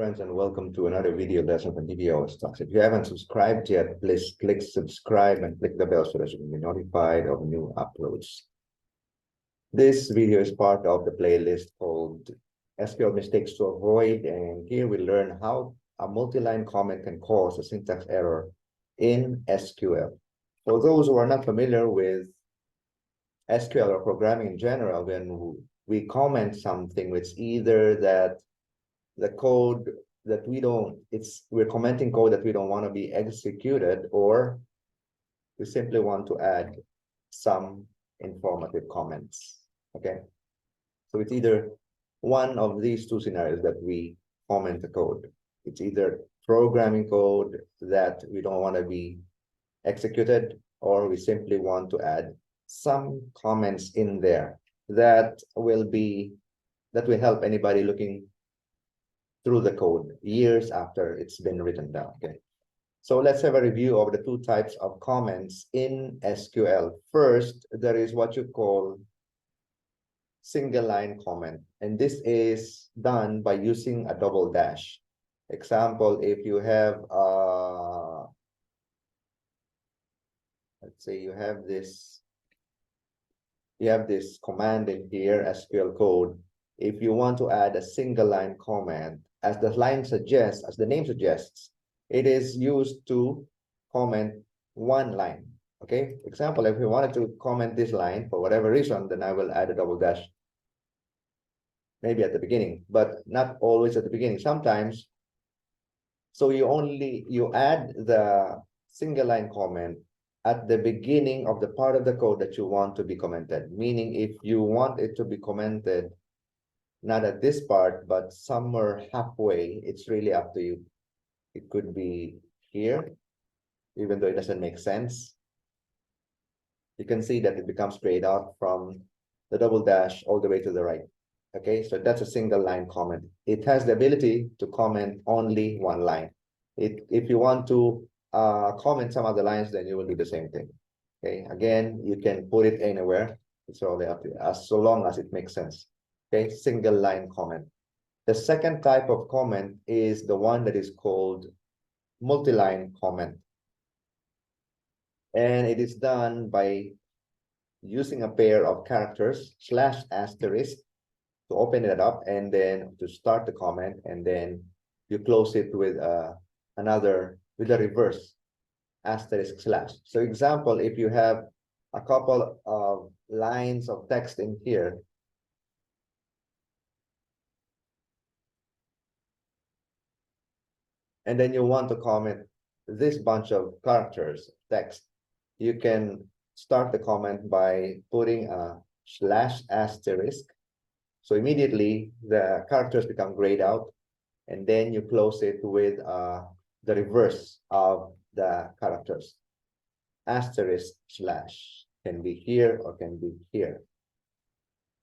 friends, and welcome to another video lesson from DBO Stocks. If you haven't subscribed yet, please click subscribe and click the bell so that you can be notified of new uploads. This video is part of the playlist called SQL Mistakes to Avoid, and here we learn how a multi-line comment can cause a syntax error in SQL. For those who are not familiar with SQL or programming in general, when we comment something, it's either that the code that we're commenting code that we don't want to be executed, or we simply want to add some informative comments. Okay, so it's either one of these two scenarios that we comment the code. It's either programming code that we don't want to be executed, or we simply want to add some comments in there that will help anybody looking through the code years after it's been written down. Okay, so let's have a review of the two types of comments in SQL. First, there is what you call single line comment, and this is done by using a double dash. Example, if you have let's say you have this command in here, SQL code. If you want to add a single line comment, as the name suggests, it is used to comment one line. Okay, example, if we wanted to comment this line for whatever reason, then I will add a double dash maybe at the beginning, but not always at the beginning. Sometimes, so you add the single line comment at the beginning of the part of the code that you want to be commented. Meaning, if you want it to be commented not at this part, but somewhere halfway, it's really up to you. It could be here, even though it doesn't make sense. You can see that it becomes grayed out from the double dash all the way to the right. Okay, so that's a single line comment. It has the ability to comment only one line. If you want to comment some other lines, then you will do the same thing. Okay, again, you can put it anywhere. It's all up to you, so long as it makes sense. Okay, single line comment. The second type of comment is the one that is called multi-line comment. And it is done by using a pair of characters, / asterisk, to open it up, and then to start the comment, and then you close it with a reverse asterisk /. So example, if you have a couple of lines of text in here, and then you want to comment this bunch of characters, text, you can start the comment by putting a / asterisk. So immediately the characters become grayed out, and then you close it with the reverse of the characters. Asterisk / can be here or can be here.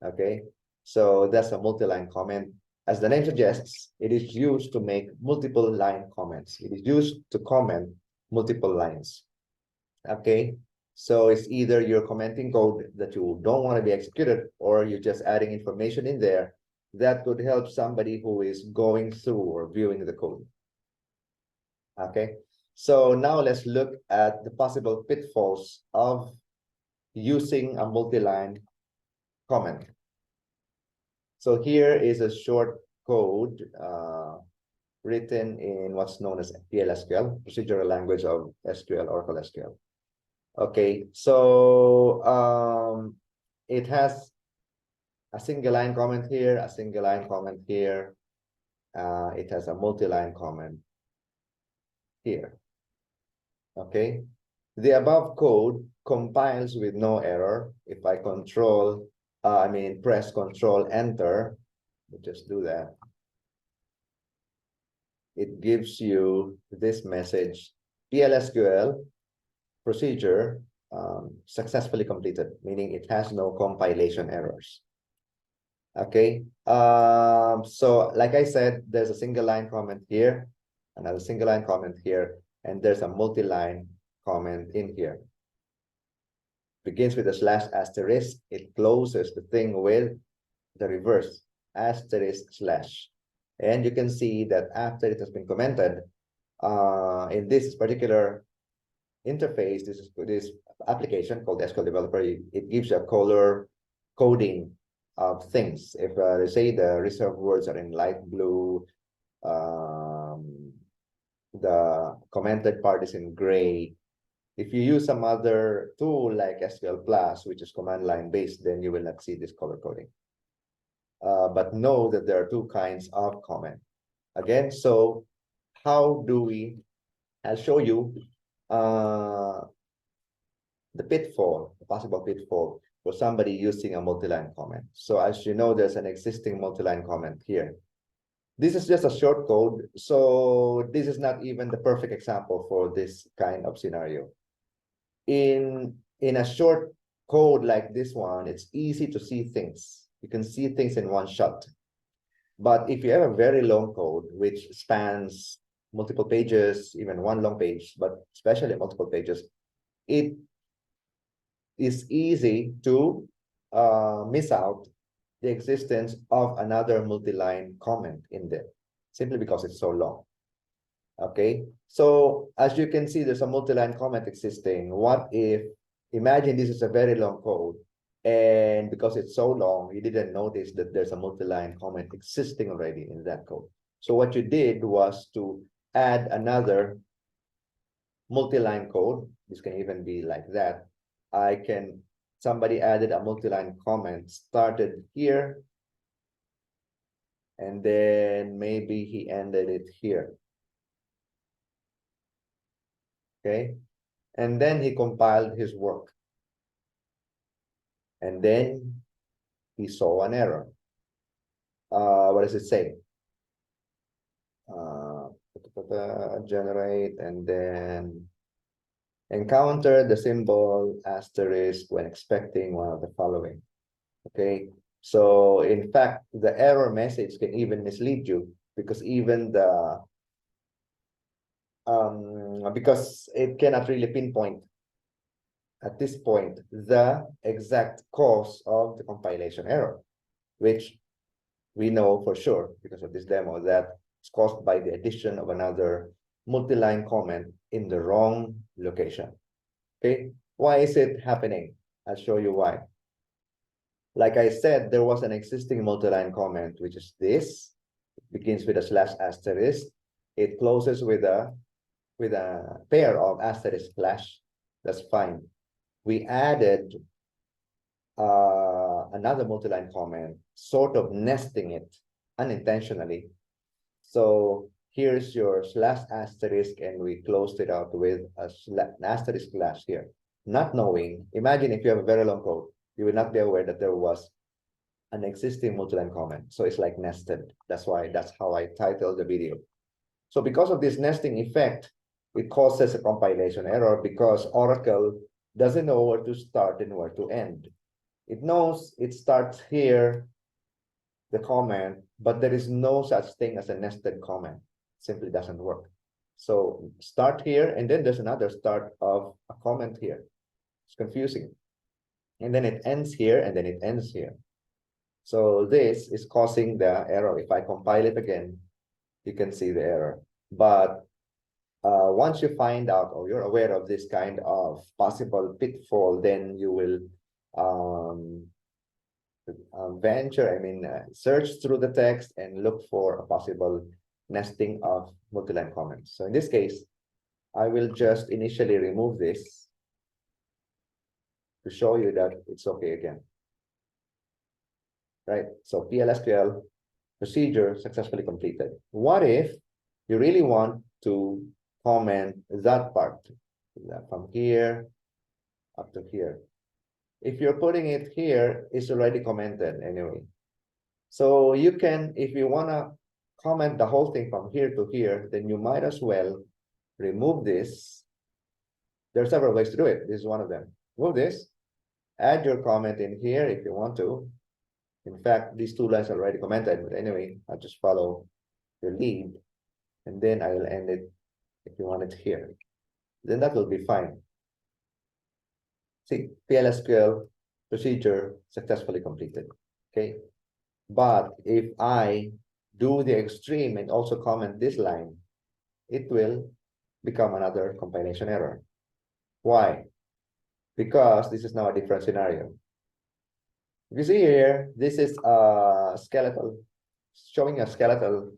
Okay, so that's a multi-line comment. As the name suggests, it is used to make multiple line comments. It is used to comment multiple lines. Okay, so it's either you're commenting code that you don't want to be executed, or you're just adding information in there that could help somebody who is going through or viewing the code. Okay, so now let's look at the possible pitfalls of using a multi-line comment. So here is a short code written in what's known as PLSQL, procedural language of SQL, Oracle SQL. Okay, so it has a single line comment here, a single line comment here. It has a multi-line comment here. Okay, the above code compiles with no error. If I press Control Enter, we'll just do that. It gives you this message: PLSQL procedure successfully completed, meaning it has no compilation errors. Okay, so like I said, there's a single line comment here, another single line comment here, and there's a multi-line comment in here. Begins with a / asterisk. It closes the thing with the reverse asterisk /. And you can see that after it has been commented, in this particular interface, this application called SQL Developer, it gives you a color coding of things. If they say the reserved words are in light blue, the commented part is in gray. If you use some other tool like SQL Plus, which is command line based, then you will not see this color coding. But know that there are two kinds of comment. Again, so how do we, I'll show you the pitfall, the possible pitfall for somebody using a multi-line comment. So as you know, there's an existing multi-line comment here. This is just a short code, so this is not even the perfect example for this kind of scenario. In a short code like this one, it's easy to see things. You can see things in one shot. But if you have a very long code, which spans multiple pages, even one long page, but especially multiple pages, it is easy to miss out the existence of another multi-line comment in there, simply because it's so long. Okay, so as you can see, there's a multi-line comment existing. What if, imagine this is a very long code, and because it's so long, you didn't notice that there's a multi-line comment existing already in that code. So what you did was to add another multi-line code. This can even be like that. Somebody added a multi-line comment, started here, and then maybe he ended it here. Okay, and then he compiled his work. And then he saw an error. What does it say? Generate, and then encounter the symbol asterisk when expecting one of the following. Okay, so in fact, the error message can even mislead you, because even the because it cannot really pinpoint at this point the exact cause of the compilation error, which we know for sure because of this demo that it's caused by the addition of another multi-line comment in the wrong location. Okay, why is it happening? I'll show you why. Like I said, there was an existing multi-line comment, which is this. It begins with a slash asterisk. It closes with a pair of asterisk slash. That's fine. We added another multi-line comment, sort of nesting it unintentionally. So here's your slash asterisk, and we closed it out with an asterisk slash here. Not knowing, imagine if you have a very long code, you will not be aware that there was an existing multi-line comment. So it's like nested. That's how I titled the video. So because of this nesting effect, it causes a compilation error because Oracle doesn't know where to start and where to end. It knows it starts here, the comment, but there is no such thing as a nested comment. It simply doesn't work. So start here, and then there's another start of a comment here. It's confusing. And then it ends here, and then it ends here. So this is causing the error. If I compile it again, you can see the error. But once you find out, or you're aware of this kind of possible pitfall, then you will search through the text and look for a possible nesting of multi-line comments. So in this case, I will just initially remove this to show you that it's okay again. Right, so PLSQL procedure successfully completed. What if you really want to comment that part, from here up to here? If you're putting it here, it's already commented anyway. So you can, if you want to comment the whole thing from here to here, then you might as well remove this. There are several ways to do it. This is one of them. Remove this, add your comment in here if you want to. In fact, these two lines are already commented, but anyway, I'll just follow the lead, and then I will end it if you want it here. Then that will be fine. See, PLSQL procedure successfully completed. Okay, but if I do the extreme and also comment this line, it will become another compilation error. Why? Because this is now a different scenario. If you see here, this is a skeletal, showing a skeletal,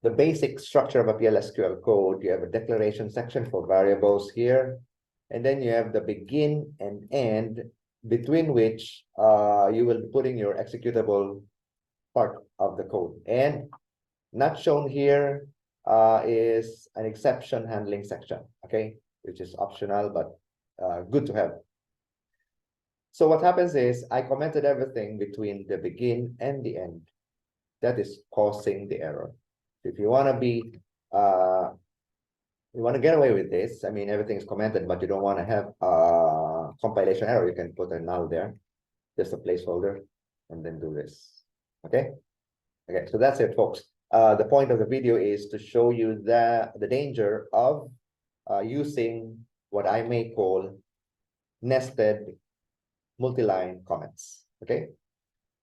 the basic structure of a PLSQL code. You have a declaration section for variables here, and then you have the begin and end, between which you will be putting your executable part of the code. And not shown here is an exception handling section, okay, which is optional, but good to have. So what happens is I commented everything between the begin and the end. That is causing the error. If you want to be, you want to get away with this, I mean, everything is commented, but you don't want to have a compilation error, you can put a null there, just a placeholder, and then do this, okay? Okay, so that's it, folks. The point of the video is to show you the danger of using what I may call nested multi-line comments, okay?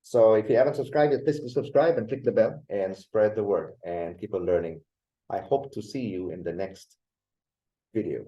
So if you haven't subscribed yet, please subscribe and click the bell and spread the word and keep on learning. I hope to see you in the next video.